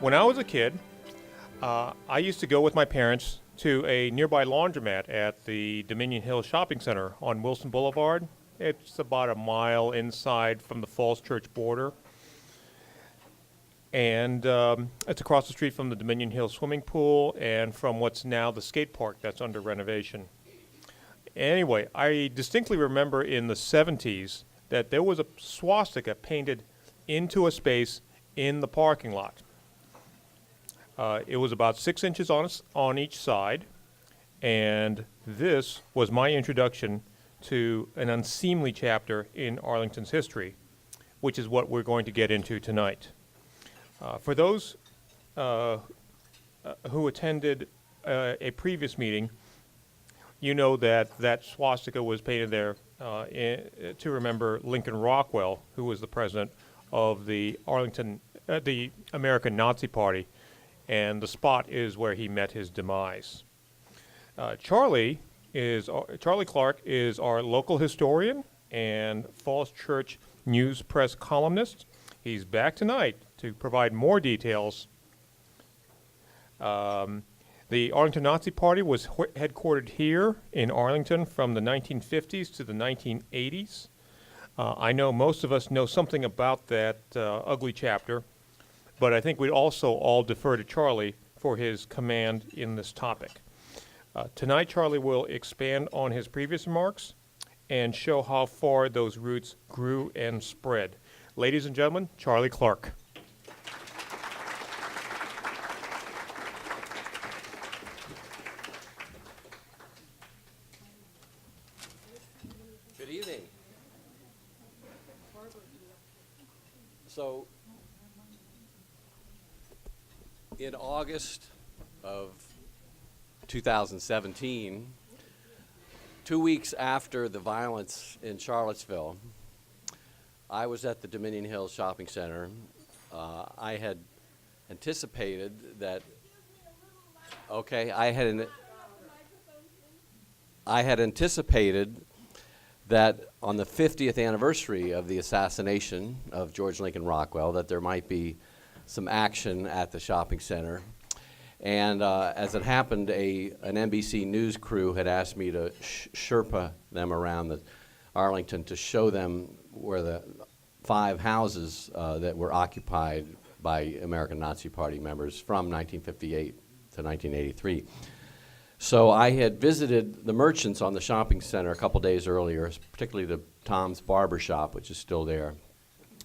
When I was a kid, I used to go with my parents to a nearby laundromat at the Dominion Hill Shopping Center on Wilson Boulevard. It's about a mile inside from the Falls Church border. And it's across the street from the Dominion Hill swimming pool and from what's now the skate park that's under renovation. Anyway, I distinctly remember in the 70s that there was a swastika painted into a space in the parking lot. It was about 6 inches on each side, and this was my introduction to an unseemly chapter in Arlington's history, which is what we're going to get into tonight. For those who attended a previous meeting, you know that swastika was painted there to remember Lincoln Rockwell, who was the president of the American Nazi Party, and the spot is where he met his demise. Charlie Clark is our local historian and Falls Church News Press columnist. He's back tonight to provide more details. The Arlington Nazi Party was headquartered here in Arlington from the 1950s to the 1980s. I know most of us know something about that ugly chapter, but I think we'd also all defer to Charlie for his command in this topic. Tonight, Charlie will expand on his previous remarks and show how far those roots grew and spread. Ladies and gentlemen, Charlie Clark. Good evening. So, in August of 2017, 2 weeks after the violence in Charlottesville, I was at the Dominion Hill Shopping Center. I had anticipated that, I had anticipated that on the 50th anniversary of the assassination of George Lincoln Rockwell, that there might be some action at the shopping center. And as it happened, an NBC News crew had asked me to Sherpa them around Arlington to show them where the 5 houses that were occupied by American Nazi Party members from 1958 to 1983. So I had visited the merchants on the shopping center a couple days earlier, particularly the Tom's Barber Shop, which is still there,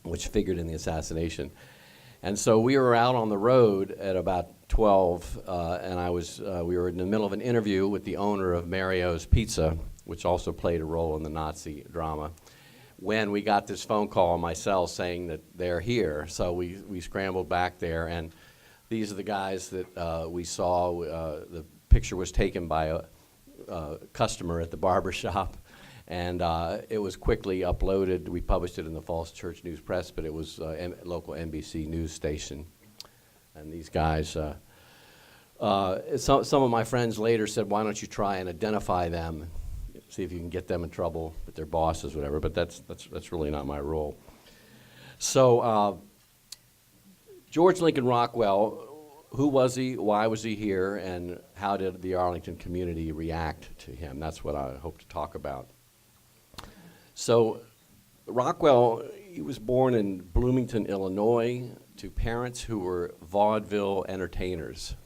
which figured in the assassination. And so we were out on the road at about 12, and we were in the middle of an interview with the owner of Mario's Pizza, which also played a role in the Nazi drama, when we got this phone call on my cell saying that they're here. So we scrambled back there, and these are the guys that we saw. The picture was taken by a customer at the barber shop, and it was quickly uploaded. We published it in the Falls Church News Press, but it was a local NBC news station. And these guys, some of my friends later said, why don't you try and identify them, see if you can get them in trouble with their bosses, whatever, but that's really not my role. So George Lincoln Rockwell, who was he, why was he here, and how did the Arlington community react to him? That's what I hope to talk about. So Rockwell, he was born in Bloomington, Illinois, to parents who were vaudeville entertainers.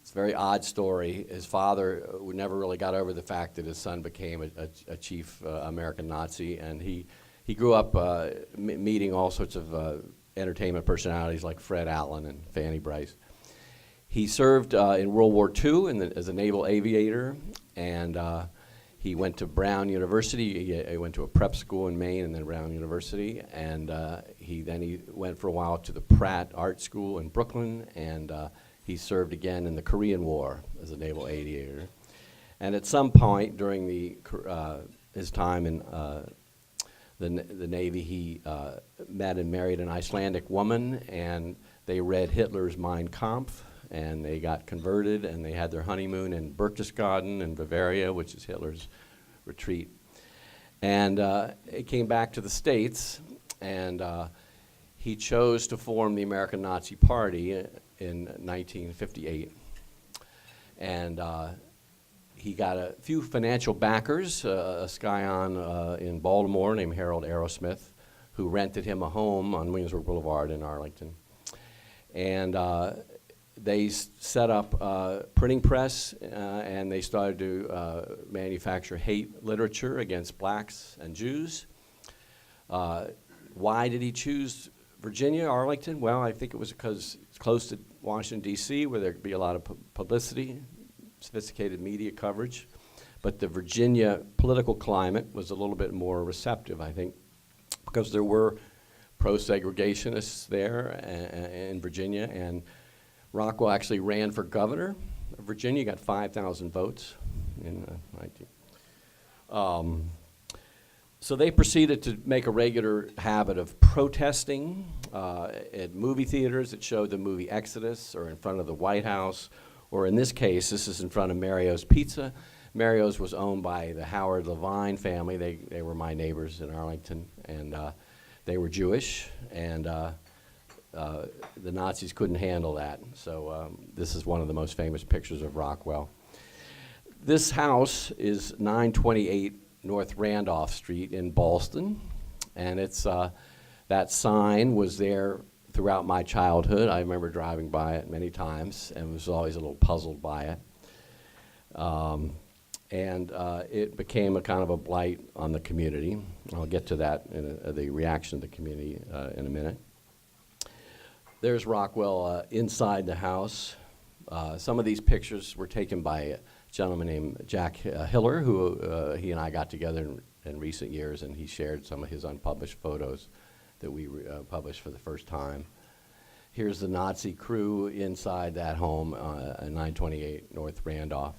It's a very odd story. His father never really got over the fact that his son became a chief American Nazi, and he grew up meeting all sorts of entertainment personalities like Fred Allen and Fanny Brice. He served in World War II as a naval aviator, and he went to Brown University. He went to a prep school in Maine and then Brown University, and he went for a while to the Pratt Art School in Brooklyn, and he served again in the Korean War as a naval aviator. And at some point during his time in the Navy, he met and married an Icelandic woman, and they read Hitler's Mein Kampf, and they got converted, and they had their honeymoon in Berchtesgaden in Bavaria, which is Hitler's retreat. And he came back to the States, and he chose to form the American Nazi Party in 1958. And he got a few financial backers, a scion in Baltimore named Harold Aerosmith, who rented him a home on Williamsburg Boulevard in Arlington. And they set up a printing press, and they started to manufacture hate literature against blacks and Jews. Why did he choose Virginia, Arlington? Well, I think it was because it's close to Washington, D.C., where there could be a lot of publicity, sophisticated media coverage. But the Virginia political climate was a little bit more receptive, I think, because there were pro-segregationists there in Virginia, and Rockwell actually ran for governor of Virginia, got 5,000 votes in 19. So they proceeded to make a regular habit of protesting at movie theaters that showed the movie Exodus, or in front of the White House, or in this case, this is in front of Mario's Pizza. Mario's was owned by the Howard Levine family. They were my neighbors in Arlington, and they were Jewish, and the Nazis couldn't handle that. So this is one of the most famous pictures of Rockwell. This house is 928 North Randolph Street in Ballston, and it's that sign was there throughout my childhood. I remember driving by it many times and was always a little puzzled by it. It became a kind of a blight on the community. I'll get to that in the reaction of the community in a minute. There's Rockwell inside the house. Some of these pictures were taken by a gentleman named Jack Hiller, who he and I got together in recent years, and he shared some of his unpublished photos that we published for the first time. Here's the Nazi crew inside that home at 928 North Randolph.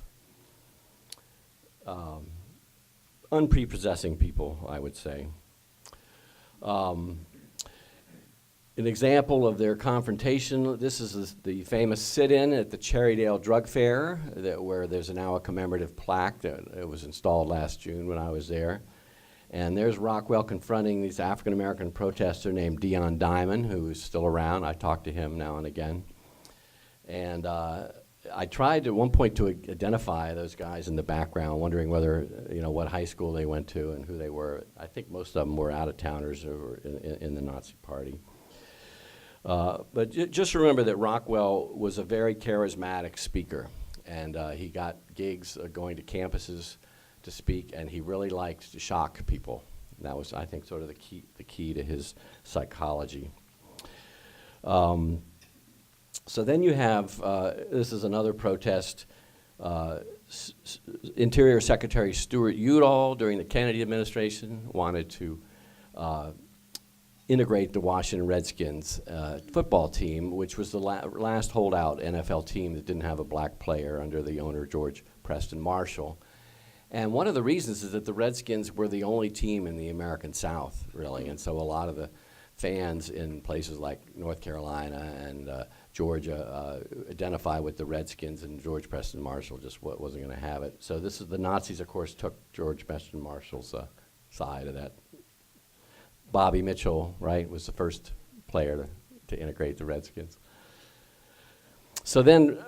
Unprepossessing people, I would say. An example of their confrontation, this is the famous sit-in at the Cherrydale Drug Fair, where there's now a commemorative plaque that it was installed last June when I was there. And there's Rockwell confronting this African-American protester named Dion Diamond, who is still around. I talk to him now and again. And I tried at one point to identify those guys in the background, wondering whether, what high school they went to and who they were. I think most of them were out-of-towners or in the Nazi Party. But just remember that Rockwell was a very charismatic speaker, and he got gigs going to campuses to speak, and he really liked to shock people. And that was, I think, sort of the key to his psychology. So then you have, this is another protest, Interior Secretary Stuart Udall during the Kennedy administration wanted to integrate the Washington Redskins football team, which was the last holdout NFL team that didn't have a black player under the owner, George Preston Marshall. And one of the reasons is that the Redskins were the only team in the American South, really, and so a lot of the fans in places like North Carolina and Georgia identify with the Redskins, and George Preston Marshall just wasn't going to have it. So this is the Nazis, of course, took George Preston Marshall's side of that. Bobby Mitchell, right, was the first player to integrate the Redskins. So then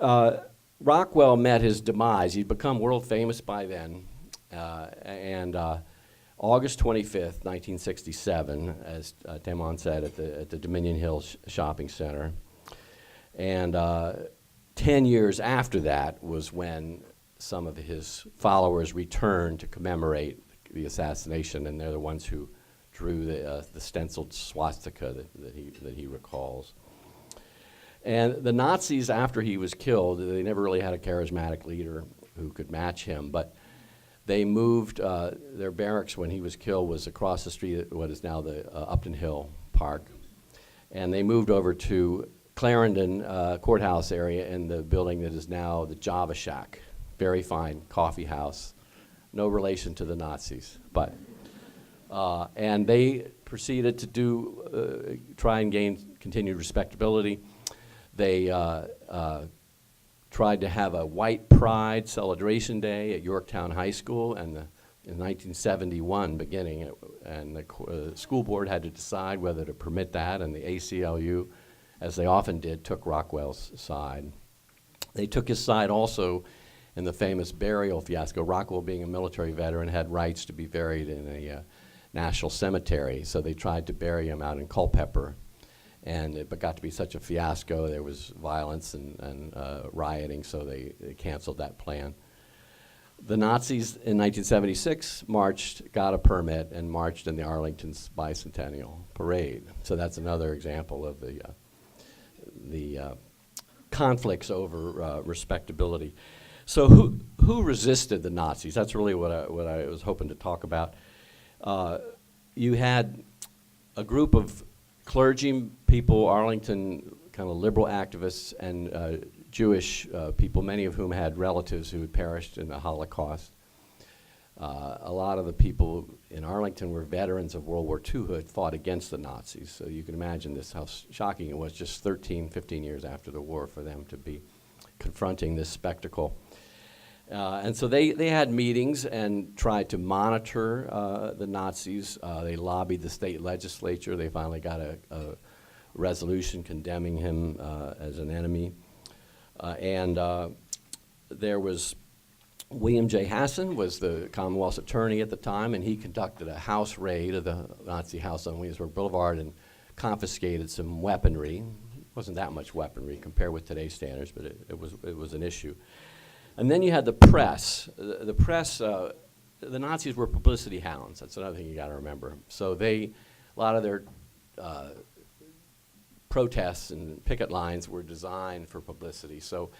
Rockwell met his demise. He'd become world famous by then. August 25th, 1967, as Damon said, at the Dominion Hill Shopping Center. And 10 years after that was when some of his followers returned to commemorate the assassination, and they're the ones who drew the stenciled swastika that he recalls. And the Nazis, after he was killed, they never really had a charismatic leader who could match him, but they moved, their barracks when he was killed was across the street at what is now the Upton Hill Park. And they moved over to Clarendon Courthouse area in the building that is now the Java Shack. Very fine coffee house. No relation to the Nazis, but. And they proceeded to try and gain continued respectability. They tried to have a white pride celebration day at Yorktown High School, and the in 1971 beginning, and the school board had to decide whether to permit that, and the ACLU, as they often did, took Rockwell's side. They took his side also in the famous burial fiasco. Rockwell, being a military veteran, had rights to be buried in a national cemetery, so they tried to bury him out in Culpeper, and it got to be such a fiasco. There was violence and rioting, so they canceled that plan. The Nazis in 1976 got a permit, and marched in the Arlington's bicentennial parade. So that's another example of the conflicts over respectability. So who resisted the Nazis? That's really what I was hoping to talk about. You had a group of clergy people, Arlington kind of liberal activists, and Jewish people, many of whom had relatives who had perished in the Holocaust. A lot of the people in Arlington were veterans of World War II who had fought against the Nazis. So you can imagine this, how shocking it was just 13, 15 years after the war for them to be confronting this spectacle. And so they had meetings and tried to monitor the Nazis. They lobbied the state legislature. They finally got a resolution condemning him as an enemy. And there was William J. Hasson was the Commonwealth's attorney at the time, and he conducted a house raid of the Nazi house on Williamsburg Boulevard and confiscated some weaponry. It wasn't that much weaponry compared with today's standards, but it was an issue. And then you had the press. The press, the Nazis were publicity hounds. That's another thing you got to remember. So a lot of their protests and picket lines were designed for publicity. So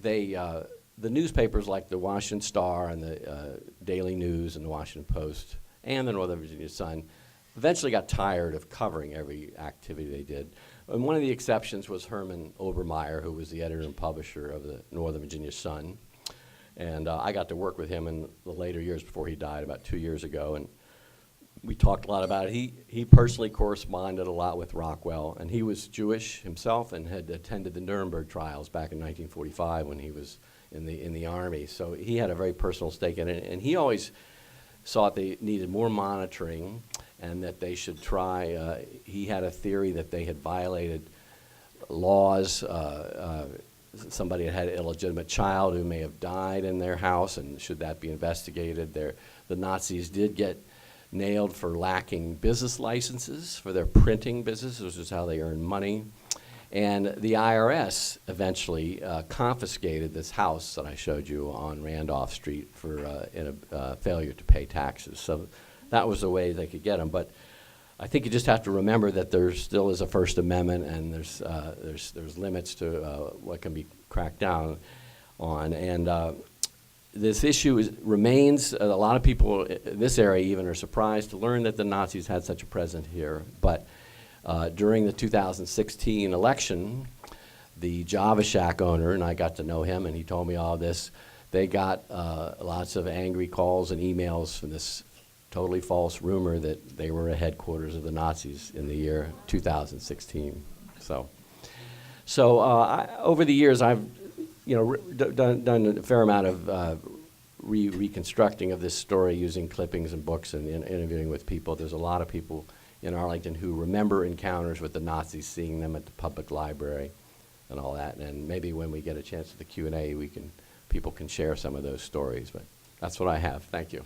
the newspapers like the Washington Star and the Daily News and the Washington Post and the Northern Virginia Sun eventually got tired of covering every activity they did. And one of the exceptions was Herman Obermeyer, who was the editor and publisher of the Northern Virginia Sun. And I got to work with him in the later years before he died about 2 years ago. And we talked a lot about it. He personally corresponded a lot with Rockwell, and he was Jewish himself and had attended the Nuremberg trials back in 1945 when he was in the Army. So he had a very personal stake in it, and he always thought they needed more monitoring and that they should try. He had a theory that they had violated laws. Somebody had an illegitimate child who may have died in their house, and should that be investigated? The Nazis did get nailed for lacking business licenses for their printing business, which is how they earned money. And the IRS eventually confiscated this house that I showed you on Randolph Street for in a failure to pay taxes. So that was the way they could get them. But I think you just have to remember that there still is a First Amendment, and there's limits to what can be cracked down on. And this issue remains. A lot of people in this area even are surprised to learn that the Nazis had such a presence here. But during the 2016 election, the Java Shack owner, and I got to know him, and he told me all this, they got lots of angry calls and emails from this totally false rumor that they were a headquarters of the Nazis in the year 2016. So over the years, I've done a fair amount of reconstructing of this story using clippings and books and interviewing with people. There's a lot of people in Arlington who remember encounters with the Nazis, seeing them at the public library and all that. And maybe when we get a chance at the Q&A, people can share some of those stories. But that's what I have. Thank you.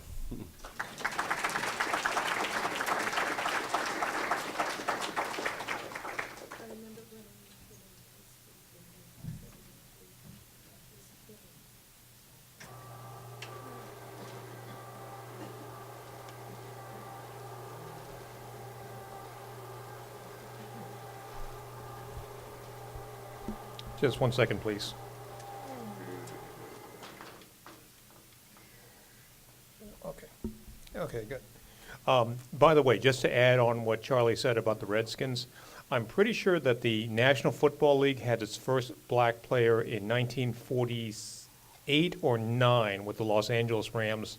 Just 1 second, please. Okay, good. By the way, just to add on what Charlie said about the Redskins, I'm pretty sure that the National Football League had its first black player in 1948 or 9 with the Los Angeles Rams.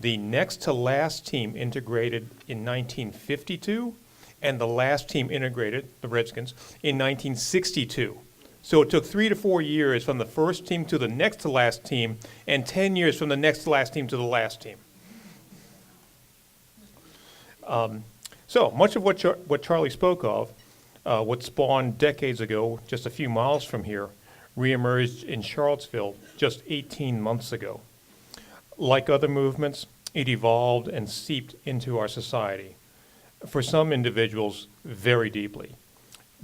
The next to last team integrated in 1952, and the last team integrated, the Redskins, in 1962. So it took 3 to 4 years from the first team to the next to last team, and 10 years from the next to last team to the last team. So much of what Charlie spoke of, what spawned decades ago, just a few miles from here, reemerged in Charlottesville just 18 months ago. Like other movements, it evolved and seeped into our society. For some individuals, very deeply.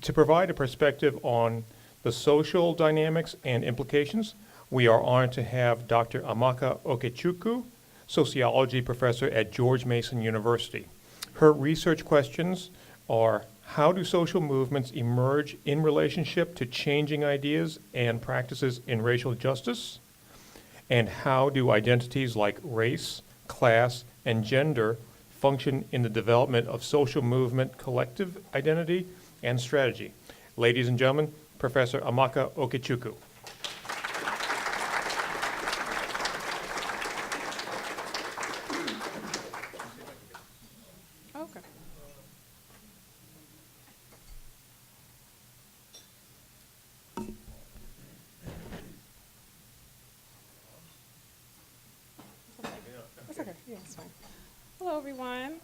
To provide a perspective on the social dynamics and implications, we are honored to have Dr. Amaka Okechukwu, sociology professor at George Mason University. Her research questions are: how do social movements emerge in relationship to changing ideas and practices in racial justice? And how do identities like race, class, and gender function in the development of social movement collective identity and strategy? Ladies and gentlemen, Professor Amaka Okechukwu. Okay. That's okay. Yeah, it's fine. Hello, everyone.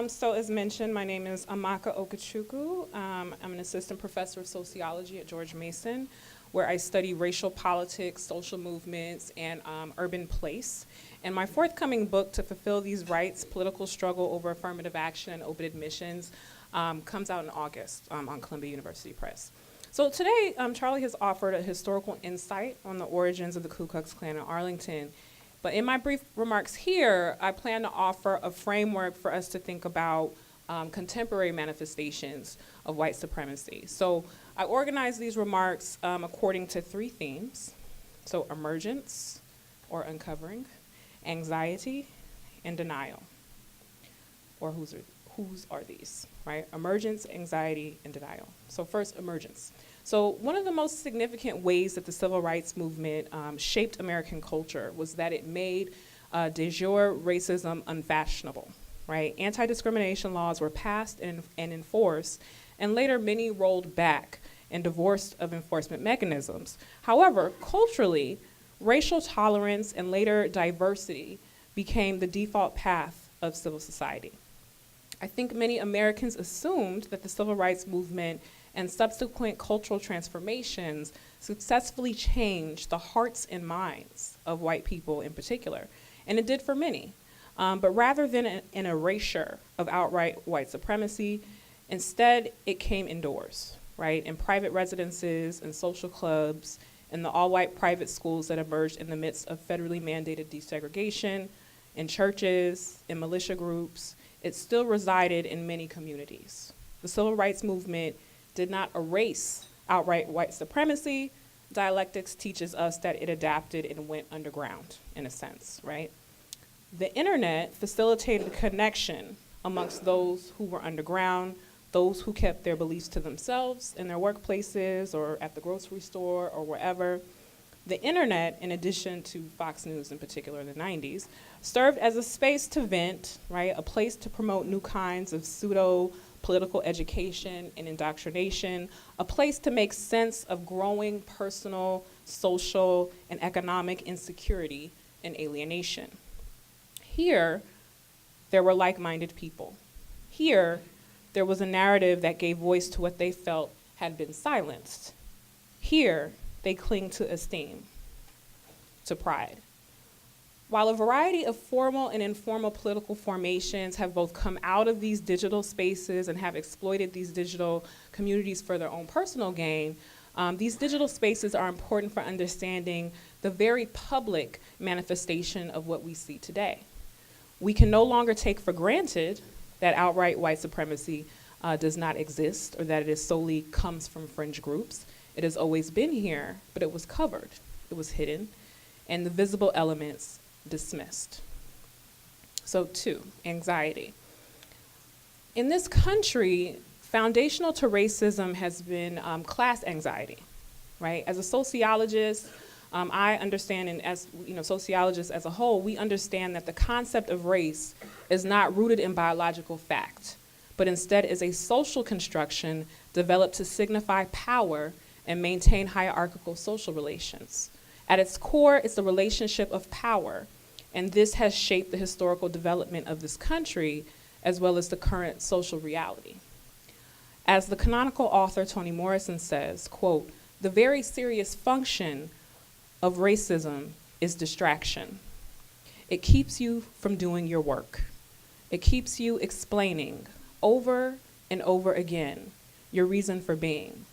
So as mentioned, my name is Amaka Okechukwu. I'm an assistant professor of sociology at George Mason, where I study racial politics, social movements, and urban place. And my forthcoming book, To Fulfill These Rights, Political Struggle Over Affirmative Action and Open Admissions, comes out in August on Columbia University Press. So today, Charlie has offered a historical insight on the origins of the Ku Klux Klan in Arlington. But in my brief remarks here, I plan to offer a framework for us to think about contemporary manifestations of white supremacy. So I organized these remarks according to three themes. So emergence, or uncovering, anxiety, and denial. Or whose are these, right? Emergence, anxiety, and denial. So first, emergence. So one of the most significant ways that the civil rights movement shaped American culture was that it made de jure racism unfashionable, right? Anti-discrimination laws were passed and enforced, and later many rolled back and divorced of enforcement mechanisms. However, culturally, racial tolerance and later diversity became the default path of civil society. I think many Americans assumed that the civil rights movement and subsequent cultural transformations successfully changed the hearts and minds of white people in particular, and it did for many. But rather than an erasure of outright white supremacy, instead it came indoors, right? In private residences and social clubs, in the all-white private schools that emerged in the midst of federally mandated desegregation, in churches, in militia groups. It still resided in many communities. The civil rights movement did not erase outright white supremacy. Dialectics teaches us that it adapted and went underground, in a sense, right? The internet facilitated connection amongst those who were underground, those who kept their beliefs to themselves in their workplaces or at the grocery store or wherever. The internet, in addition to Fox News in particular in the 90s, served as a space to vent, right? A place to promote new kinds of pseudo-political education and indoctrination, a place to make sense of growing personal, social, and economic insecurity and alienation. Here, there were like-minded people. Here, there was a narrative that gave voice to what they felt had been silenced. Here, they cling to esteem, to pride. While a variety of formal and informal political formations have both come out of these digital spaces and have exploited these digital communities for their own personal gain, these digital spaces are important for understanding the very public manifestation of what we see today. We can no longer take for granted that outright white supremacy does not exist or that it solely comes from fringe groups. It has always been here, but it was covered, it was hidden, and the visible elements dismissed. So 2, anxiety. In this country, foundational to racism has been class anxiety, right? As a sociologist, I understand, and as sociologists as a whole, we understand that the concept of race is not rooted in biological fact, but instead is a social construction developed to signify power and maintain hierarchical social relations. At its core, it's the relationship of power, And this has shaped the historical development of this country as well as the current social reality. As the canonical author Toni Morrison says, quote, "The very serious function of racism is distraction. It keeps you from doing your work. It keeps you explaining over and over again your reason for being."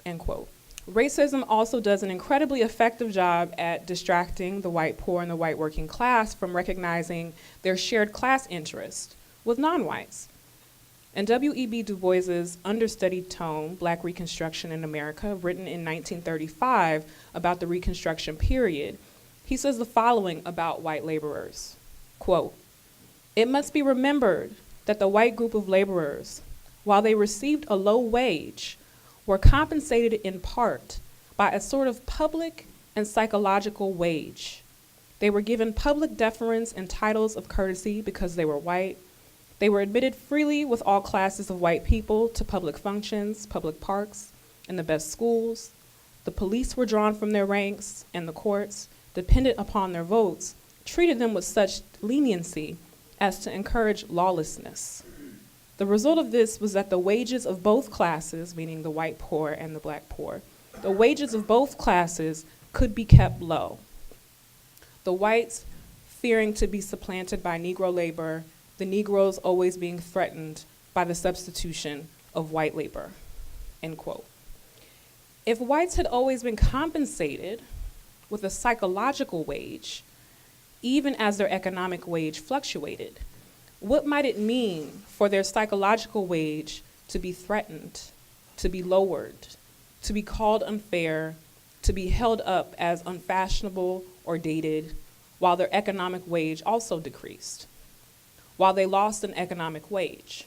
End quote. Racism also does an incredibly effective job at distracting the white poor and the white working class from recognizing their shared class interest with non-whites. In W.E.B. Du Bois's understudied tome, Black Reconstruction in America, written in 1935 about the Reconstruction period, he says the following about white laborers, quote, "It must be remembered that the white group of laborers, while they received a low wage, were compensated in part by a sort of public and psychological wage. They were given public deference and titles of courtesy because they were white. They were admitted freely with all classes of white people to public functions, public parks, and the best schools. The police were drawn from their ranks, and the courts, dependent upon their votes, treated them with such leniency as to encourage lawlessness. The result of this was that the wages of both classes, meaning the white poor and the black poor, the wages of both classes could be kept low. The whites fearing to be supplanted by Negro labor, the Negroes always being threatened by the substitution of white labor," end quote. If whites had always been compensated with a psychological wage, even as their economic wage fluctuated, what might it mean for their psychological wage to be threatened, to be lowered, to be called unfair, to be held up as unfashionable or dated, while their economic wage also decreased, while they lost an economic wage?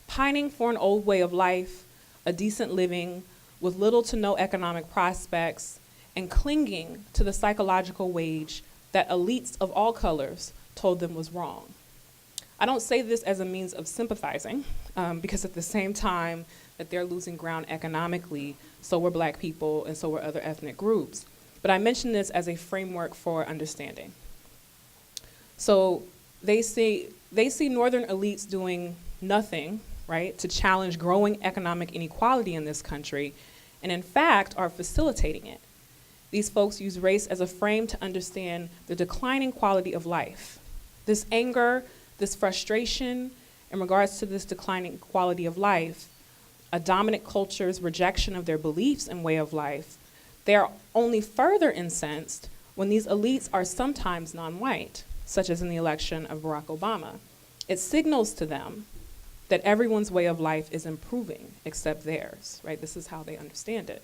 Pining for an old way of life, a decent living, with little to no economic prospects, and clinging to the psychological wage that elites of all colors told them was wrong. I don't say this as a means of sympathizing, because at the same time that they're losing ground economically, so were black people and so were other ethnic groups. But I mention this as a framework for understanding. So they see northern elites doing nothing, right, to challenge growing economic inequality in this country, and in fact are facilitating it. These folks use race as a frame to understand the declining quality of life. This anger, this frustration in regards to this declining quality of life, a dominant culture's rejection of their beliefs and way of life, they are only further incensed when these elites are sometimes non-white, such as in the election of Barack Obama. It signals to them that everyone's way of life is improving except theirs, right? This is how they understand it.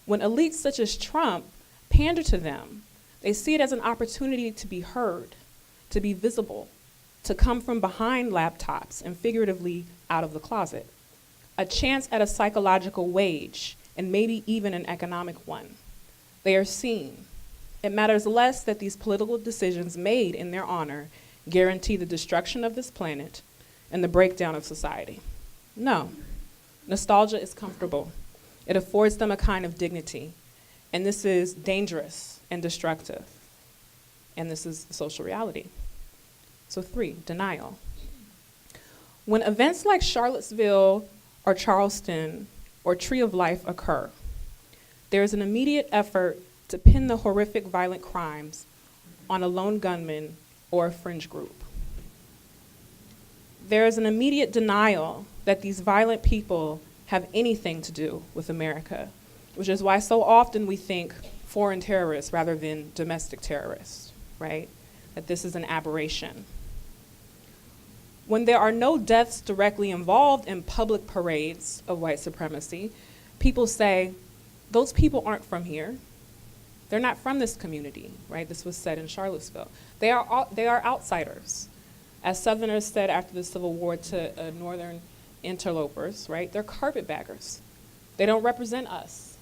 When elites such as Trump pander to them, they see it as an opportunity to be heard, to be visible, to come from behind laptops and figuratively out of the closet, a chance at a psychological wage and maybe even an economic one. They are seen. It matters less that these political decisions made in their honor guarantee the destruction of this planet and the breakdown of society. No, nostalgia is comfortable. It affords them a kind of dignity, and this is dangerous and destructive, and this is the social reality. So 3, denial. When events like Charlottesville or Charleston or Tree of Life occur, there is an immediate effort to pin the horrific violent crimes on a lone gunman or a fringe group. There is an immediate denial that these violent people have anything to do with America, which is why so often we think foreign terrorists rather than domestic terrorists, right? That this is an aberration. When there are no deaths directly involved in public parades of white supremacy, people say, those people aren't from here. They're not from this community, right? This was said in Charlottesville. They are outsiders. As Southerners said after the Civil War to Northern interlopers, right? They're carpetbaggers. They don't represent us.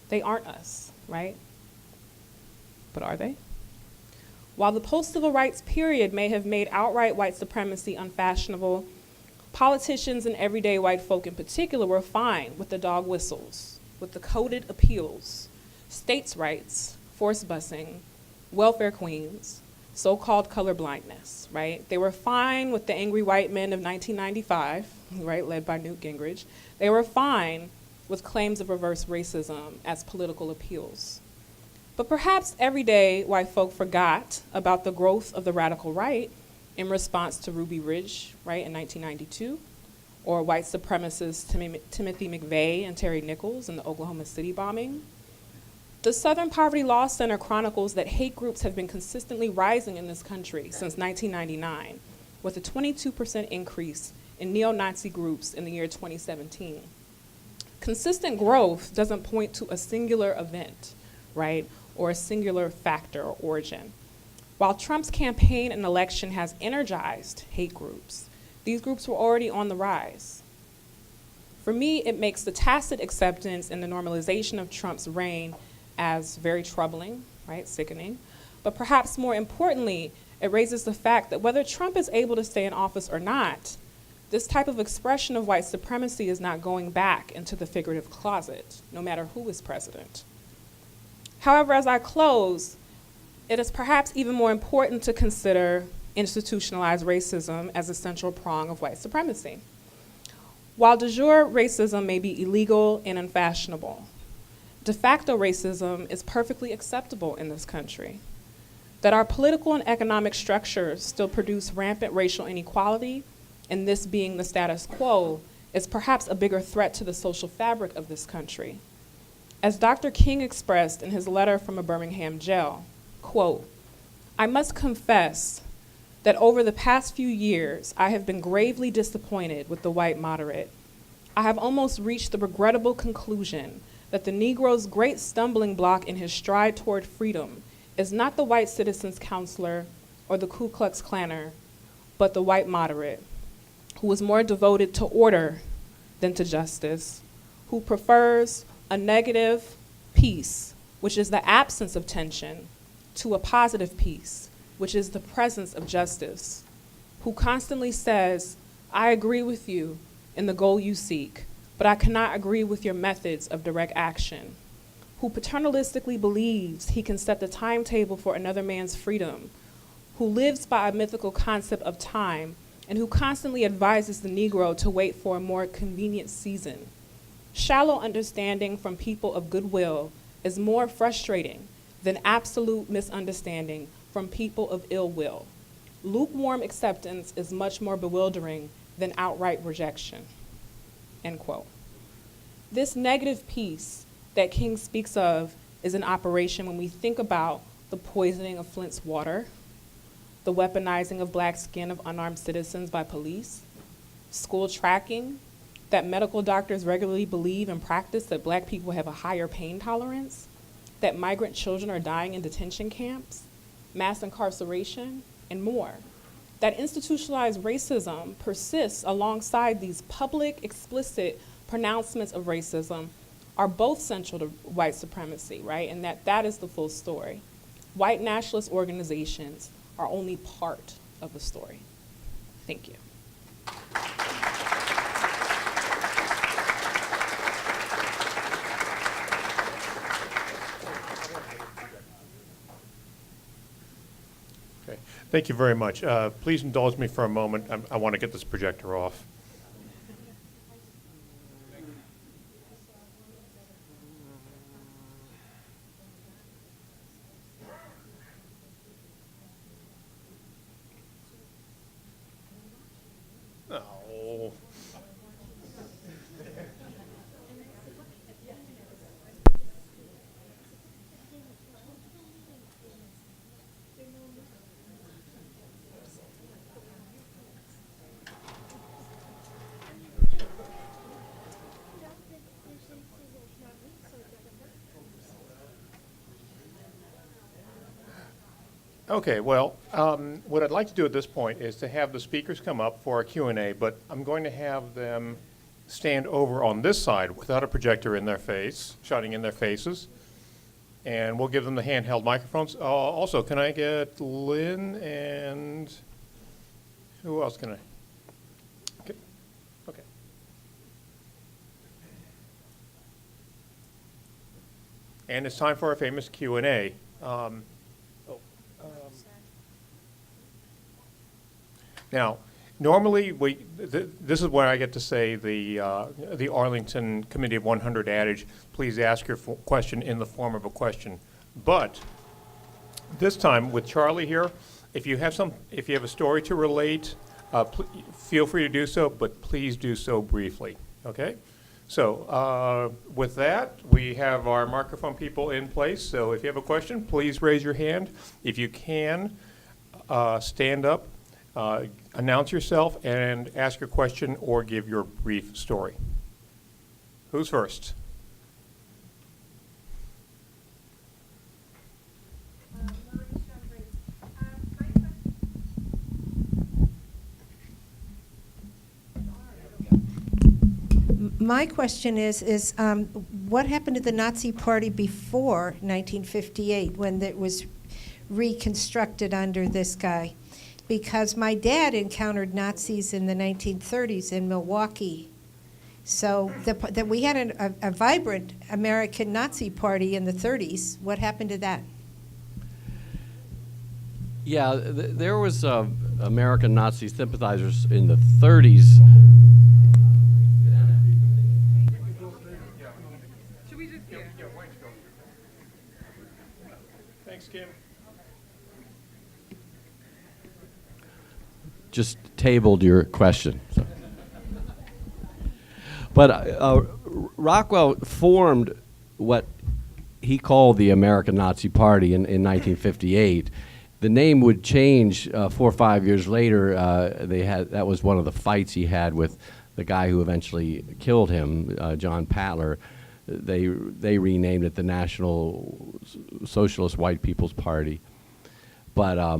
They aren't us, right? But are they? While the post-civil rights period may have made outright white supremacy unfashionable, politicians and everyday white folk in particular were fine with the dog whistles, with the coded appeals, states' rights, forced busing, welfare queens, so-called colorblindness, right? They were fine with the angry white men of 1995, right, led by Newt Gingrich. They were fine with claims of reverse racism as political appeals. But perhaps everyday white folk forgot about the growth of the radical right in response to Ruby Ridge, right, in 1992, or white supremacist Timothy McVeigh and Terry Nichols in the Oklahoma City bombing. The Southern Poverty Law Center chronicles that hate groups have been consistently rising in this country since 1999, with a 22% increase in neo-Nazi groups in the year 2017. Consistent growth doesn't point to a singular event, right, or a singular factor or origin. While Trump's campaign and election has energized hate groups, these groups were already on the rise. For me, it makes the tacit acceptance and the normalization of Trump's reign as very troubling, right, sickening. But perhaps more importantly, it raises the fact that whether Trump is able to stay in office or not, this type of expression of white supremacy is not going back into the figurative closet, no matter who is president. However, as I close, it is perhaps even more important to consider institutionalized racism as a central prong of white supremacy. While de jure racism may be illegal and unfashionable, de facto racism is perfectly acceptable in this country. That our political and economic structures still produce rampant racial inequality, and this being the status quo, is perhaps a bigger threat to the social fabric of this country. As Dr. King expressed in his letter from a Birmingham jail, quote, "I must confess that over the past few years, I have been gravely disappointed with the white moderate. I have almost reached the regrettable conclusion that the Negro's great stumbling block in his stride toward freedom is not the white citizen's counselor or the Ku Klux Klanner, but the white moderate, who is more devoted to order than to justice, who prefers a negative peace, which is the absence of tension, to a positive peace, which is the presence of justice, who constantly says, I agree with you in the goal you seek, but I cannot agree with your methods of direct action, who paternalistically believes he can set the timetable for another man's freedom, who lives by a mythical concept of time, and who constantly advises the Negro to wait for a more convenient season. Shallow understanding from people of goodwill is more frustrating than absolute misunderstanding from people of ill will. Lukewarm acceptance is much more bewildering than outright rejection." End quote. This negative peace that King speaks of is in operation when we think about the poisoning of Flint's water, the weaponizing of black skin of unarmed citizens by police, school tracking, that medical doctors regularly believe and practice that black people have a higher pain tolerance, that migrant children are dying in detention camps, mass incarceration, and more. That institutionalized racism persists alongside these public, explicit pronouncements of racism are both central to white supremacy, right? And that is the full story. White nationalist organizations are only part of the story. Thank you. Okay. Thank you very much. Please indulge me for a moment. I want to get this projector off. Oh. Okay, well, what I'd like to do at this point is to have the speakers come up for a Q&A, but I'm going to have them stand over on this side without a projector in their face, shining in their faces, and we'll give them the handheld microphones. Also, can I get Lynn and who else can I? Okay. And it's time for our famous Q&A. Oh, Now, normally, this is where I get to say the Arlington Committee of 100 adage, please ask your question in the form of a question. But this time, with Charlie here, if you have a story to relate, feel free to do so, but please do so briefly, okay? So with that, we have our microphone people in place. So if you have a question, please raise your hand. If you can, stand up, announce yourself, and ask your question or give your brief story. Who's first? My question is what happened to the Nazi Party before 1958 when it was reconstructed under this guy? Because my dad encountered Nazis in the 1930s in Milwaukee. So we had a vibrant American Nazi Party in the 30s. What happened to that? Yeah, there was American Nazi sympathizers in the 30s. Thanks, Kim. Just tabled your question. So. But Rockwell formed what he called the American Nazi Party in 1958. The name would change 4 or 5 years later. That was one of the fights he had with the guy who eventually killed him, John Patler. They renamed it the National Socialist White People's Party. But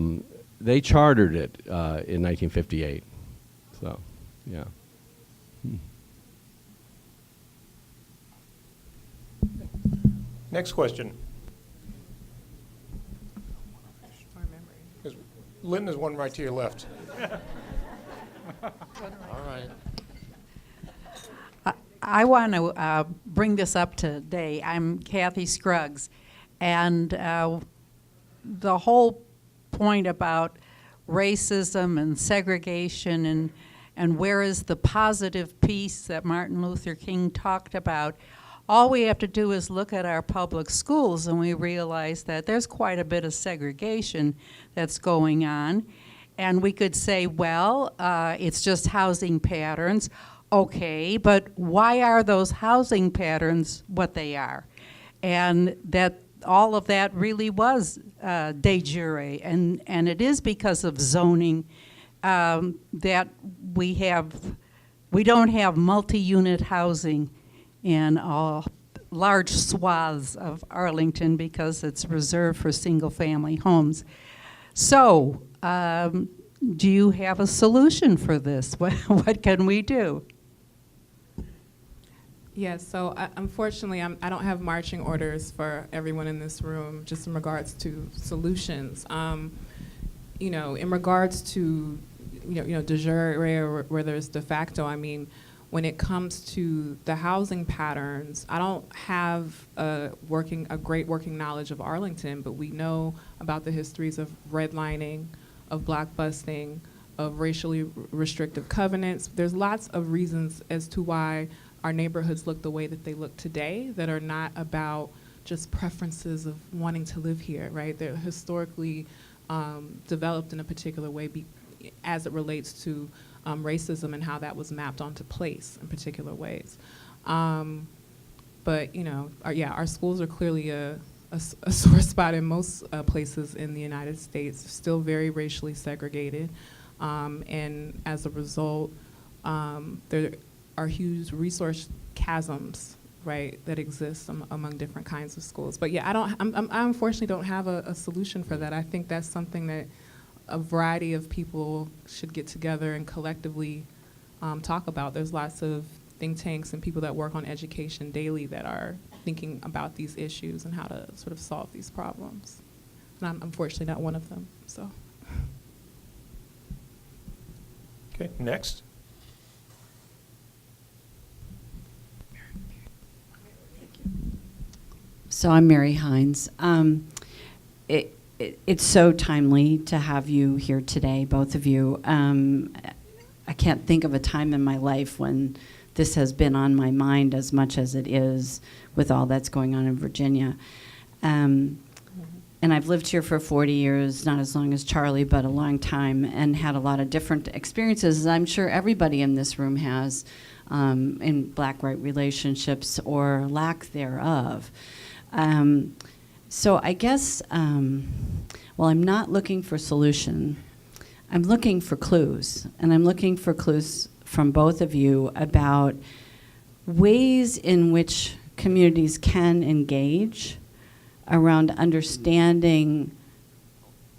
they chartered it in 1958. So, yeah. Next question. Lynn is one right to your left. All right. I want to bring this up today. I'm Kathy Scruggs, and the whole point about racism and segregation and where is the positive peace that Martin Luther King talked about, all we have to do is look at our public schools and we realize that there's quite a bit of segregation that's going on. And we could say, well, it's just housing patterns. Okay, but why are those housing patterns what they are? And that all of that really was de jure, and it is because of zoning that we don't have multi-unit housing in large swaths of Arlington because it's reserved for single-family homes. So, do you have a solution for this? What can we do? Yes, so unfortunately, I don't have marching orders for everyone in this room, just in regards to solutions. You know, in regards to, de jure or where there's de facto, I mean, when it comes to the housing patterns, I don't have a great working knowledge of Arlington, but we know about the histories of redlining, of blockbusting, of racially restrictive covenants. There's lots of reasons as to why our neighborhoods look the way that they look today that are not about just preferences of wanting to live here, right? They're historically developed in a particular way as it relates to racism and how that was mapped onto place in particular ways. But, our schools are clearly a sore spot in most places in the United States, still very racially segregated. And as a result, there are huge resource chasms, right, that exist among different kinds of schools. But yeah, I unfortunately don't have a solution for that. I think that's something that a variety of people should get together and collectively talk about. There's lots of think tanks and people that work on education daily that are thinking about these issues and how to sort of solve these problems. And I'm unfortunately not one of them, so. Okay, next. So I'm Mary Hines. it's so timely to have you here today, both of you. I can't think of a time in my life when this has been on my mind as much as it is with all that's going on in Virginia. And I've lived here for 40 years, not as long as Charlie, but a long time, and had a lot of different experiences, as I'm sure everybody in this room has, in black-white relationships or lack thereof. So I guess, well, I'm not looking for solution. I'm looking for clues, and I'm looking for clues from both of you about ways in which communities can engage around understanding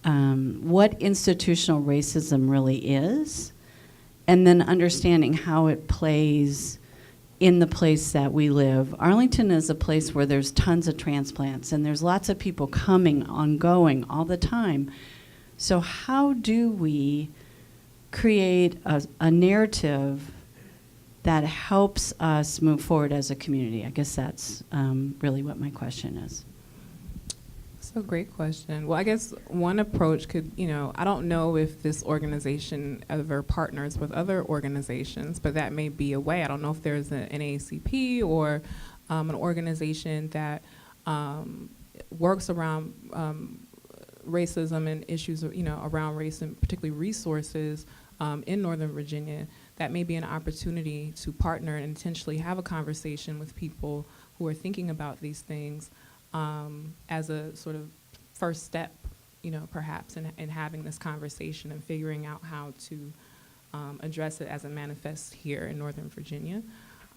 what institutional racism really is, and then understanding how it plays in the place that we live. Arlington is a place where there's tons of transplants, and there's lots of people coming, ongoing, all the time. So how do we create a narrative that helps us move forward as a community? I guess that's really what my question is. That's a great question. Well, I guess one approach could, I don't know if this organization ever partners with other organizations, but that may be a way. I don't know if there's an NAACP or an organization that works around racism and issues, around race and particularly resources in Northern Virginia. That may be an opportunity to partner and intentionally have a conversation with people who are thinking about these things as a sort of first step, perhaps in having this conversation and figuring out how to address it as it manifests here in Northern Virginia.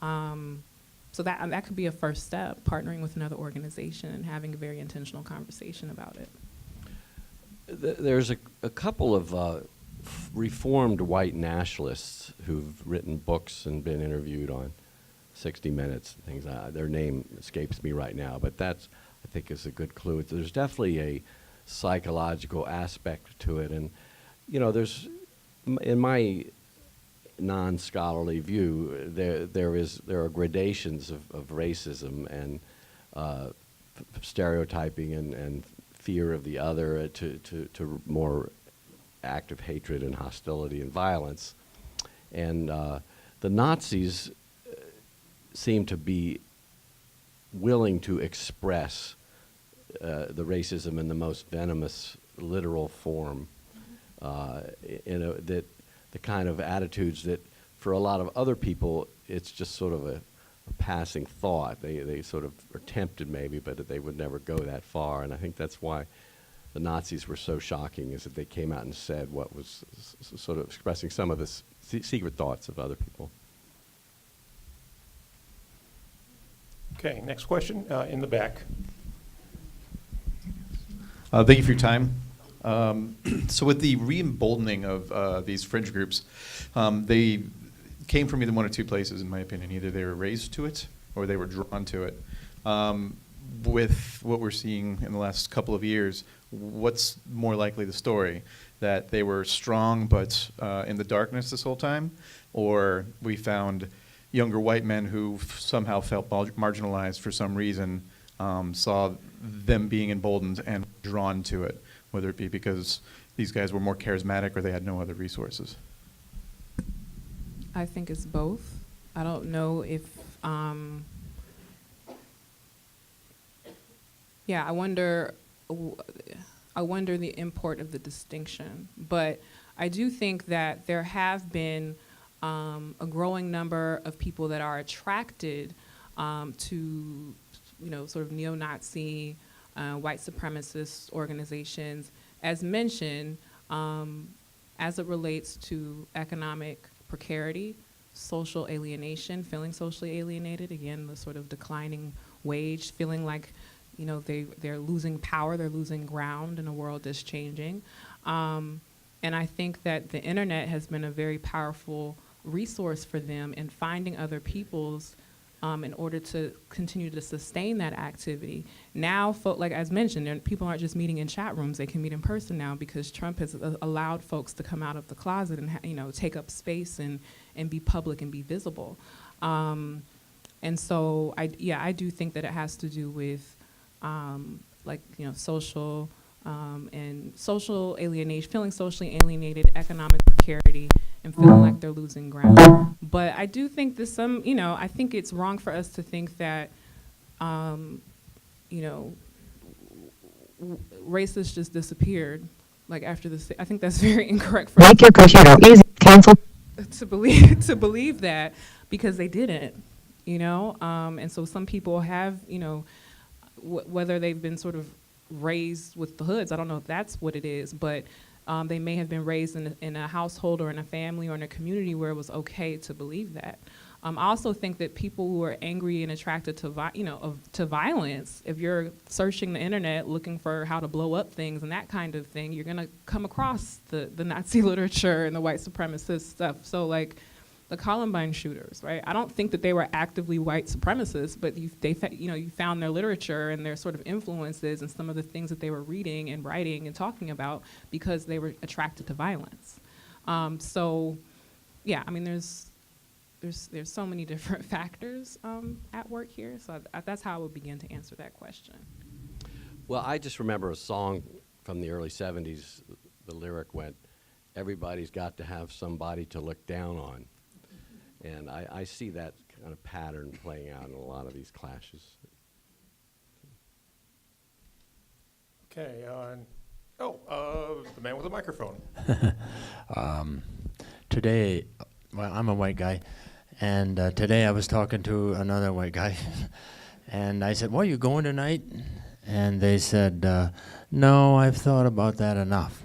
So that could be a first step, partnering with another organization and having a very intentional conversation about it. There's a couple of reformed white nationalists who've written books and been interviewed on 60 Minutes and things like that. Their name escapes me right now, but that's, I think, is a good clue. There's definitely a psychological aspect to it, and there's, in my non-scholarly view, there are gradations of racism and stereotyping and fear of the other to more active hatred and hostility and violence, and the Nazis seem to be willing to express the racism in the most venomous, literal form, that the kind of attitudes that for a lot of other people it's just sort of a passing thought. They sort of are tempted maybe, but they would never go that far. And I think that's why the Nazis were so shocking, is that they came out and said what was sort of expressing some of the secret thoughts of other people. Okay, next question in the back. Thank you for your time. So with the re-emboldening of these fringe groups, they came from either one or two places, in my opinion. Either they were raised to it or they were drawn to it. With what we're seeing in the last couple of years, what's more likely the story? That they were strong but in the darkness this whole time? Or we found younger white men who somehow felt marginalized for some reason, saw them being emboldened and drawn to it, whether it be because these guys were more charismatic or they had no other resources? I think it's both. I don't know if, I wonder the import of the distinction. But I do think that there have been a growing number of people that are attracted to, sort of neo-Nazi, white supremacist organizations, as mentioned, as it relates to economic precarity, social alienation, feeling socially alienated, again, the sort of declining wage, feeling like, they're losing power, they're losing ground in a world that's changing. And I think that the internet has been a very powerful resource for them in finding other people's in order to continue to sustain that activity. Now, like as mentioned, people aren't just meeting in chat rooms, they can meet in person now because Trump has allowed folks to come out of the closet and take up space and be public and be visible. And so I do think that it has to do with social and social alienation, feeling socially alienated, economic precarity, and feeling like they're losing ground. But I do think that I think it's wrong for us to think that, racists just disappeared, like after this. I think that's very incorrect for Make your computer easy. Cancel. to believe that, because they didn't, and so some people have, whether they've been sort of raised with the hoods, I don't know if that's what it is, but they may have been raised in a household or in a family or in a community where it was okay to believe that. I also think that people who are angry and attracted to violence, if you're searching the internet looking for how to blow up things and that kind of thing, you're gonna come across the Nazi literature and the white supremacist stuff. So like the Columbine shooters, right? I don't think that they were actively white supremacists, but you found their literature and their sort of influences and some of the things that they were reading and writing and talking about because they were attracted to violence. So yeah, I mean, there's so many different factors at work here, so that's how I would begin to answer that question. Well, I just remember a song from the early 70s. The lyric went, "Everybody's got to have somebody to look down on." And I see that kind of pattern playing out in a lot of these clashes. Okay, the man with the microphone. Today, well, I'm a white guy, and today I was talking to another white guy, and I said, "Well, you going tonight?" And they said, "No, I've thought about that enough."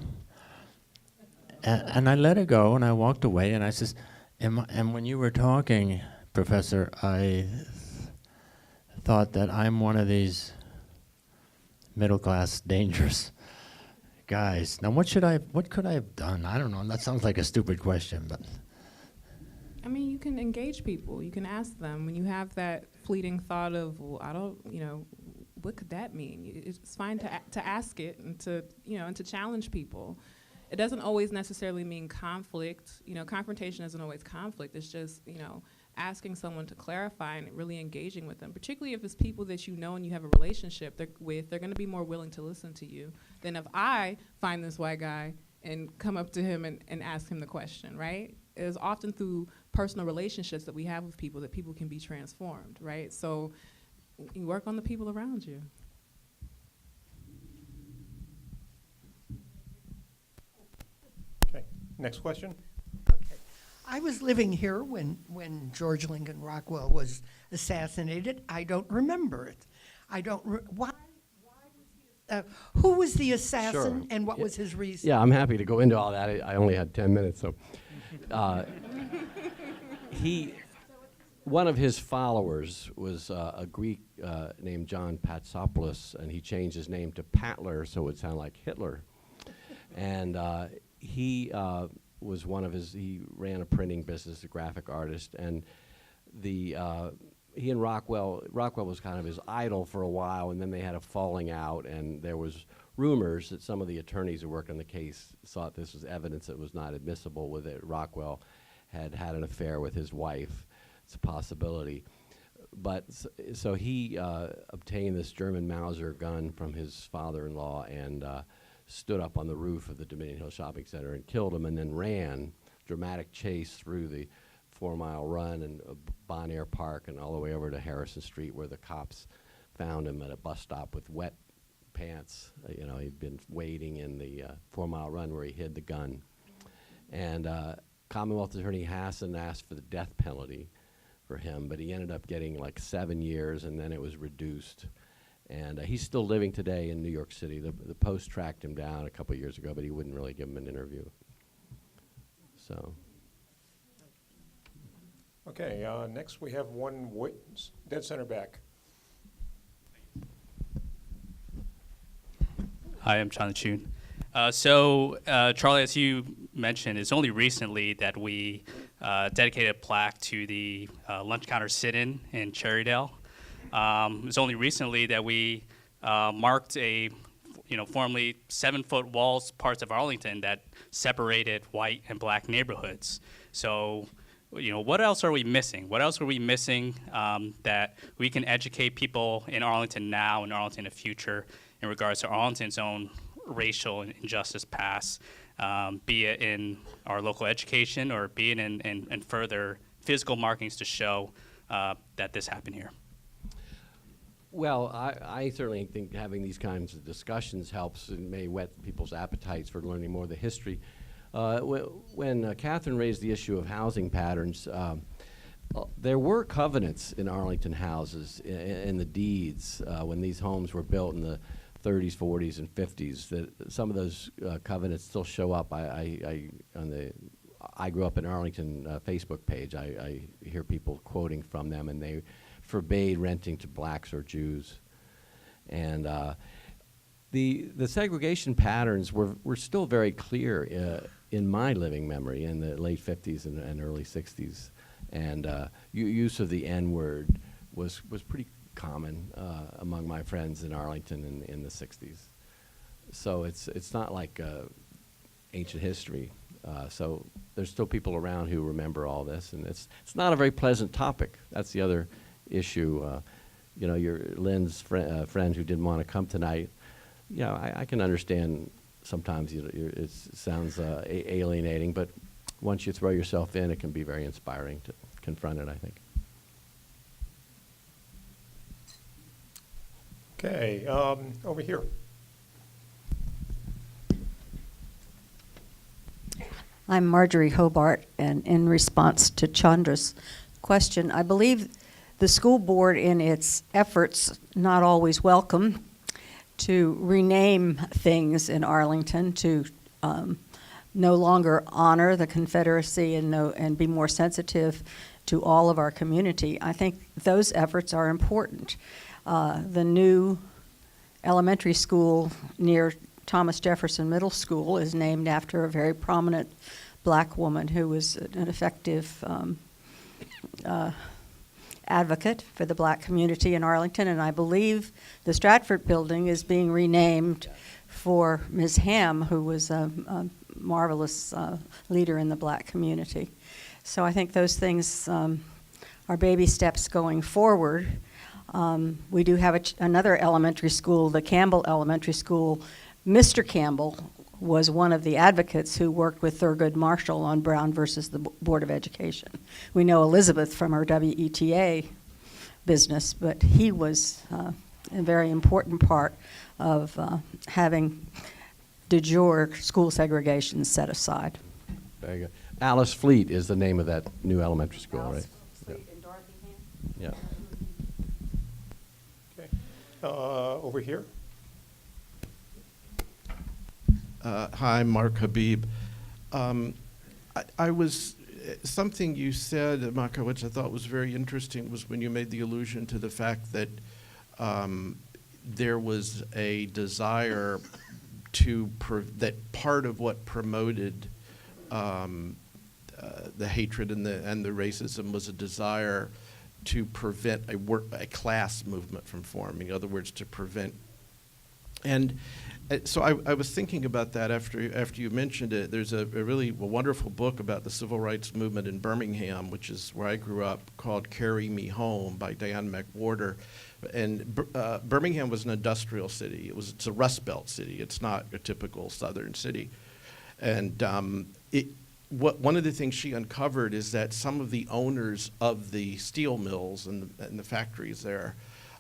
And I let it go, and I walked away, and I says, and when you were talking, Professor, I thought that I'm one of these middle-class, dangerous guys. Now, what could I have done? I don't know. That sounds like a stupid question, but... I mean, you can engage people. You can ask them when you have that fleeting thought of, well, I don't, what could that mean? It's fine to ask it and to challenge people. It doesn't always necessarily mean conflict. Confrontation isn't always conflict. It's just, asking someone to clarify and really engaging with them, particularly if it's people that you know and you have a relationship with. They're going to be more willing to listen to you than if I find this white guy and come up to him and ask him the question, right? It is often through personal relationships that we have with people that people can be transformed, right? So you work on the people around you. Okay, next question. Okay. I was living here when George Lincoln Rockwell was assassinated. I don't remember it. I don't. Why was he, who was the assassin, Sure. and what was his reason? Yeah, I'm happy to go into all that. I only had 10 minutes, so. One of his followers was a Greek named John Patsopoulos, and he changed his name to Patler so it would sound like Hitler. And he was he ran a printing business, a graphic artist, and he and Rockwell was kind of his idol for a while, and then they had a falling out, and there was rumors that some of the attorneys who worked on the case thought this was evidence that was not admissible, with it. Rockwell had an affair with his wife. It's a possibility. But so he obtained this German Mauser gun from his father-in-law and stood up on the roof of the Dominion Hill Shopping Center and killed him, and then ran dramatic chase through the 4-mile run and Bon Air Park and all the way over to Harrison Street, where the cops found him at a bus stop with wet pants. He'd been waiting in the 4-mile run where he hid the gun. And Commonwealth Attorney Hassan asked for the death penalty for him, but he ended up getting like 7 years, and then it was reduced. And he's still living today in New York City. The Post tracked him down a couple of years ago, but he wouldn't really give him an interview. So. Okay, next we have one dead center back. Hi, I'm John Chun. Charlie, as you mentioned, it's only recently that we dedicated a plaque to the lunch counter sit-in in Cherrydale. It's only recently that we marked formerly 7-foot walls parts of Arlington that separated white and black neighborhoods. So, what else are we missing? What else are we missing that we can educate people in Arlington now and Arlington in the future in regards to Arlington's own racial injustice pass, be it in our local education or be it in further physical markings to show that this happened here? Well, I certainly think having these kinds of discussions helps and may whet people's appetites for learning more of the history. When Catherine raised the issue of housing patterns, there were covenants in Arlington houses in the deeds when these homes were built in the 30s, 40s, and 50s. That some of those covenants still show up. I grew up in Arlington Facebook page. I hear people quoting from them, and they forbade renting to blacks or Jews. And the segregation patterns were still very clear in my living memory in the late 50s and early 60s. And use of the N-word was pretty common among my friends in Arlington in the 60s. So it's not like ancient history. So there's still people around who remember all this, and it's not a very pleasant topic. That's the other issue. You know, your Lynn's friend who didn't want to come tonight. You know, I can understand sometimes it sounds alienating, but once you throw yourself in, it can be very inspiring to confront it, I think. Okay, over here. I'm Marjorie Hobart, and in response to Chandra's question, I believe the school board, in its efforts, not always welcome, to rename things in Arlington to no longer honor the Confederacy and be more sensitive to all of our community. I think those efforts are important. The new elementary school near Thomas Jefferson Middle School is named after a very prominent black woman who was an effective advocate for the black community in Arlington, and I believe the Stratford building is being renamed for Ms. Ham, who was a marvelous leader in the black community. So I think those things are baby steps going forward. We do have another elementary school, the Campbell Elementary School. Mr. Campbell was one of the advocates who worked with Thurgood Marshall on Brown versus the Board of Education. We know Elizabeth from her WETA business, but he was a very important part of having de jure school segregation set aside. Very good. Alice Fleet is the name of that new elementary school, Alice right? Fleet and Dorothy Ham. Yeah. Okay, over here. Hi, Mark Habib. I was something you said, Amaka, which I thought was very interesting, was when you made the allusion to the fact that there was a desire to that part of what promoted the hatred and the racism was a desire to prevent a class movement from forming. In other words, to prevent. And so I was thinking about that after you mentioned it. There's a really wonderful book about the civil rights movement in Birmingham, which is where I grew up, called "Carry Me Home" by Diane McWhorter. And Birmingham was an industrial city. It's a Rust Belt city. It's not a typical Southern city. And one of the things she uncovered is that some of the owners of the steel mills and the factories there,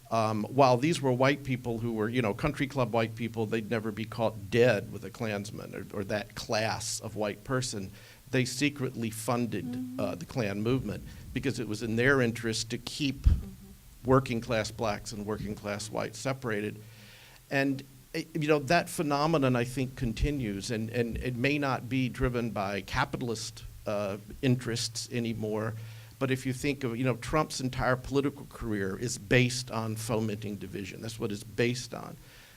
while these were white people who were, country club white people, they'd never be caught dead with a Klansman or that class of white person. They secretly funded the Klan movement because it was in their interest to keep working class blacks and working class whites separated. And that phenomenon, I think, continues, and it may not be driven by capitalist interests anymore. But if you think of, Trump's entire political career is based on fomenting division. That's what it's based on.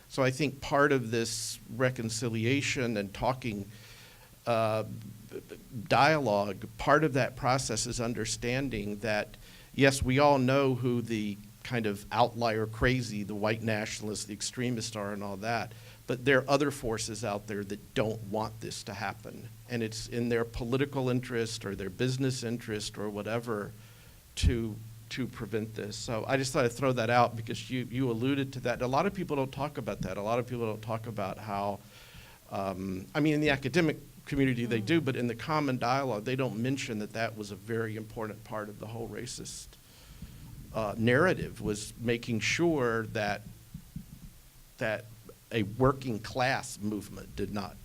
So I think part of this reconciliation and talking dialogue, part of that process is understanding that, yes, we all know who the kind of outlier crazy, the white nationalists, the extremists are and all that, but there are other forces out there that don't want this to happen. And it's in their political interest or their business interest or whatever to prevent this. So I just thought I'd throw that out because you alluded to that. A lot of people don't talk about that. A lot of people don't talk about how I mean, in the academic community they do, but in the common dialogue, they don't mention that that was a very important part of the whole racist narrative, was making sure that a working class movement did not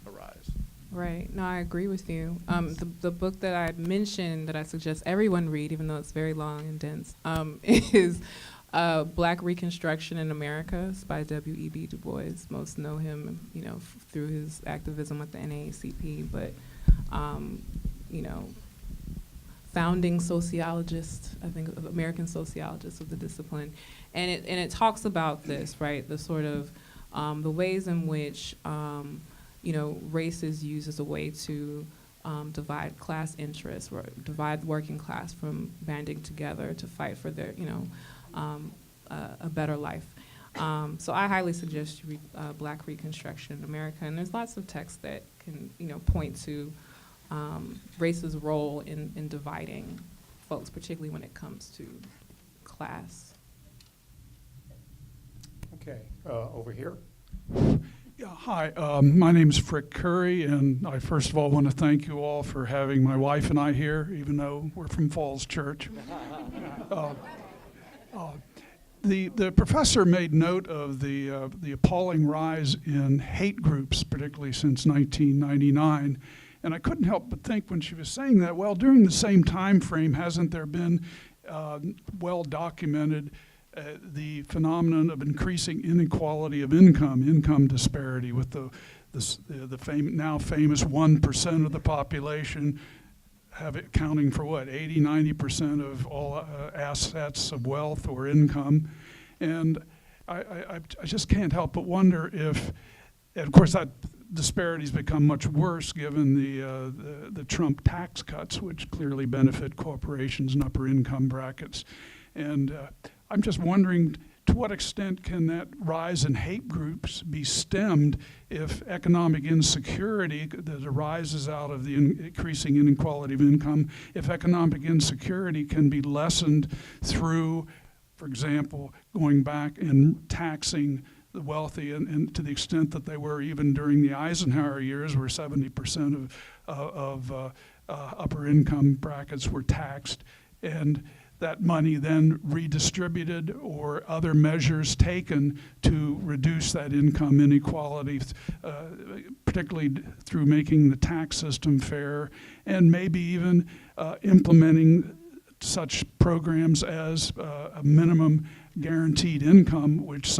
arise. Right. No, I agree with you. The book that I mentioned that I suggest everyone read, even though it's very long and dense, is Black Reconstruction in America. It's by W.E.B. Du Bois. Most know him, through his activism with the NAACP, but, founding sociologist, I think, American sociologist of the discipline. And it talks about this, right? The sort of, the ways in which, race is used as a way to divide class interests, or divide the working class from banding together to fight for their, a better life. So I highly suggest you read Black Reconstruction in America, and there's lots of texts that can, point to race's role in dividing folks, particularly when it comes to class. Okay, over here. Yeah, hi, my name is Frick Curry, and I first of all want to thank you all for having my wife and I here, even though we're from Falls Church. The professor made note of the appalling rise in hate groups, particularly since 1999, and I couldn't help but think when she was saying that, well, during the same time frame, hasn't there been well-documented the phenomenon of increasing inequality of income disparity, with the now famous 1% of the population accounting for what, 80-90% of all assets of wealth or income. And I just can't help but wonder if, and of course that disparity's become much worse given the Trump tax cuts, which clearly benefit corporations and upper income brackets. And I'm just wondering, to what extent can that rise in hate groups be stemmed if economic insecurity that arises out of the increasing inequality of income, if economic insecurity can be lessened through, for example, going back and taxing the wealthy, and to the extent that they were even during the Eisenhower years, where 70% of upper income brackets were taxed, and that money then redistributed, or other measures taken to reduce that income inequality, particularly through making the tax system fair, and maybe even implementing such programs as a minimum guaranteed income, which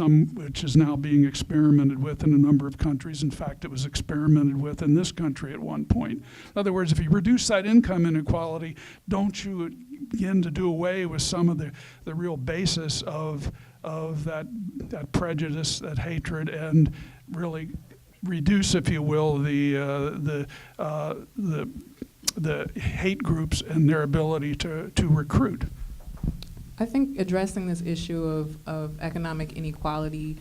is now being experimented with in a number of countries. In fact, it was experimented with in this country at one point. In other words, if you reduce that income inequality, don't you begin to do away with some of the real basis of that prejudice, that hatred, and really reduce, if you will, the hate groups and their ability to recruit? I think addressing this issue of economic inequality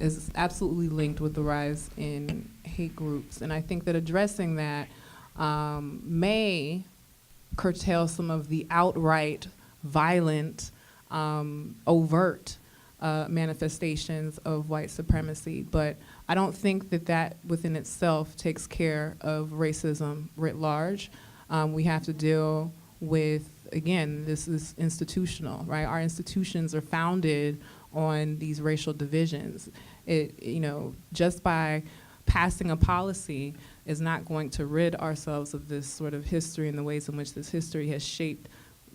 is absolutely linked with the rise in hate groups. And I think that addressing that may curtail some of the outright violent, overt manifestations of white supremacy. But I don't think that within itself takes care of racism writ large. We have to deal with, again, this is institutional, right? Our institutions are founded on these racial divisions. Just by passing a policy is not going to rid ourselves of this sort of history and the ways in which this history has shaped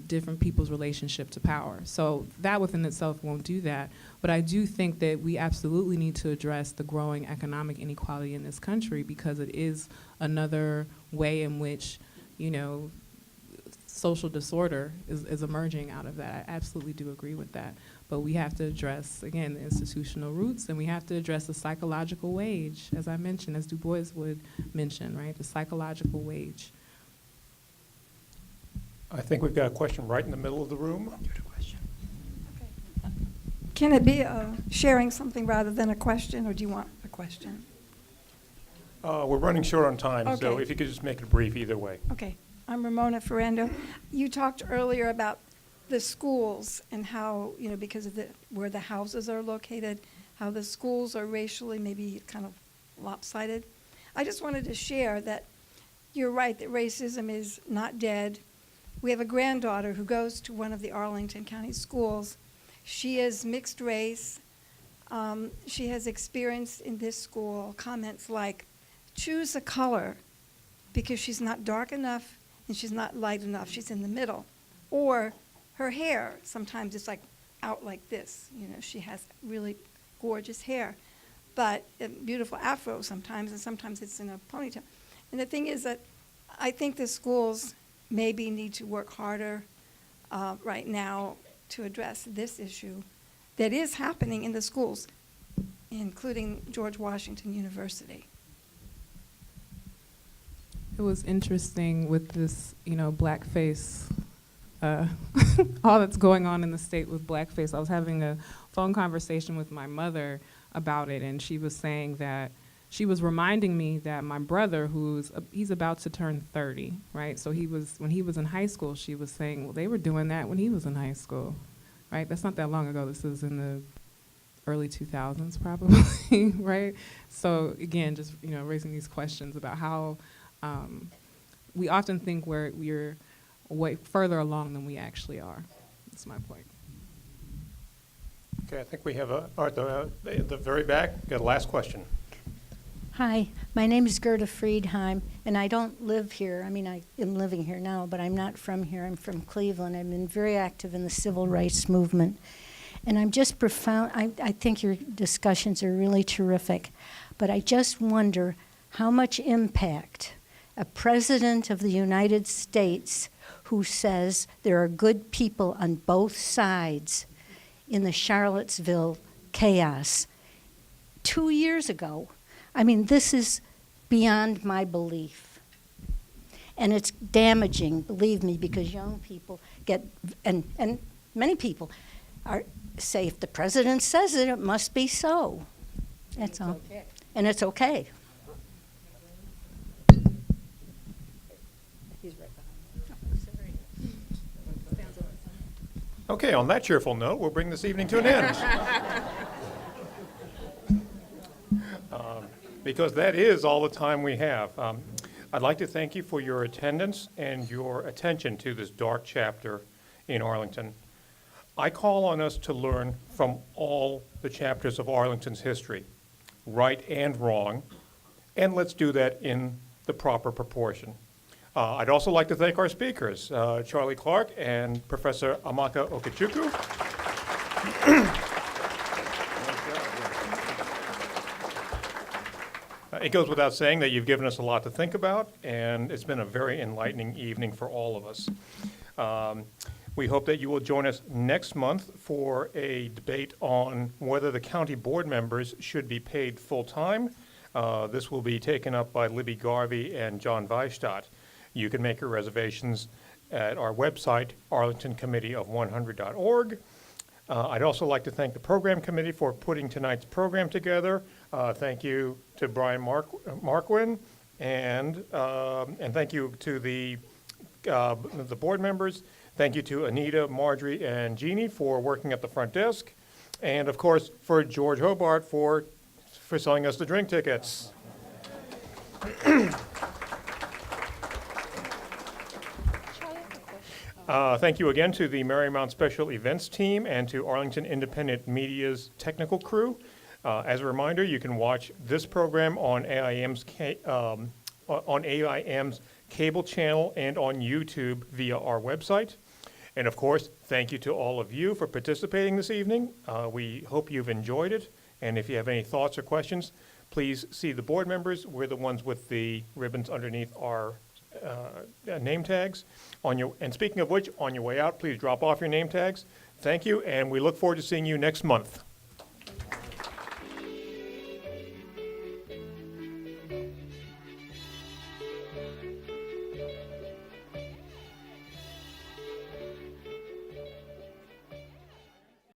different people's relationship to power. So that within itself won't do that. But I do think that we absolutely need to address the growing economic inequality in this country, because it is another way in which, social disorder is emerging out of that. I absolutely do agree with that. But we have to address, again, the institutional roots, and we have to address the psychological wage, as I mentioned, as Du Bois would mention, right? The psychological wage. I think we've got a question right in the middle of the room. Can it be sharing something rather than a question, or do you want a question? We're running short on time, so Okay. if you could just make it brief either way. Okay, I'm Ramona Ferrando. You talked earlier about the schools and how, because of where the houses are located, how the schools are racially maybe kind of lopsided. I just wanted to share that you're right that racism is not dead. We have a granddaughter who goes to one of the Arlington County schools. She is mixed race. She has experienced in this school comments like, choose a color because she's not dark enough and she's not light enough. She's in the middle. Or her hair, sometimes it's like out like this. You know, she has really gorgeous hair, but a beautiful afro sometimes, and sometimes it's in a ponytail. And the thing is that I think the schools maybe need to work harder right now to address this issue that is happening in the schools, including George Washington University. It was interesting with this, blackface, all that's going on in the state with blackface. I was having a phone conversation with my mother about it, and she was saying that she was reminding me that my brother, he's about to turn 30, right? So when he was in high school, she was saying, well, they were doing that when he was in high school, right? That's not that long ago. This is in the early 2000s probably, right? So again, just, raising these questions about how we often think we're way further along than we actually are. That's my point. Okay, I think we have at the very back, got a last question. Hi, my name is Gerda Friedheim, and I don't live here. I mean, I am living here now, but I'm not from here. I'm from Cleveland. I've been very active in the civil rights movement. And I'm just profound. I think your discussions are really terrific. But I just wonder how much impact a president of the United States who says there are good people on both sides in the Charlottesville chaos 2 years ago. I mean, this is beyond my belief. And it's damaging, believe me, because young people get, and many people say, if the president says it, it must be so. That's all. Okay. And it's okay. He's right behind me. Okay, on that cheerful note, we'll bring this evening to an end. Because that is all the time we have. I'd like to thank you for your attendance and your attention to this dark chapter in Arlington. I call on us to learn from all the chapters of Arlington's history, right and wrong, and let's do that in the proper proportion. I'd also like to thank our speakers, Charlie Clark and Professor Amaka Okechukwu. It goes without saying that you've given us a lot to think about, and it's been a very enlightening evening for all of us. We hope that you will join us next month for a debate on whether the county board members should be paid full-time. This will be taken up by Libby Garvey and John Weisstadt. You can make your reservations at our website, arlingtoncommittee100.org. I'd also like to thank the program committee for putting tonight's program together. Thank you to Brian Marquin, and thank you to the board members. Thank you to Anita, Marjorie, and Jeannie for working at the front desk, and of course for George Hobart for selling us the drink tickets. Thank you again to the Marymount Special Events team and to Arlington Independent Media's technical crew. As a reminder, you can watch this program on AIM's cable channel and on YouTube via our website. And of course, thank you to all of you for participating this evening. We hope you've enjoyed it. And if you have any thoughts or questions, please see the board members. We're the ones with the ribbons underneath our name tags. And speaking of which, on your way out, please drop off your name tags. Thank you, and we look forward to seeing you next month.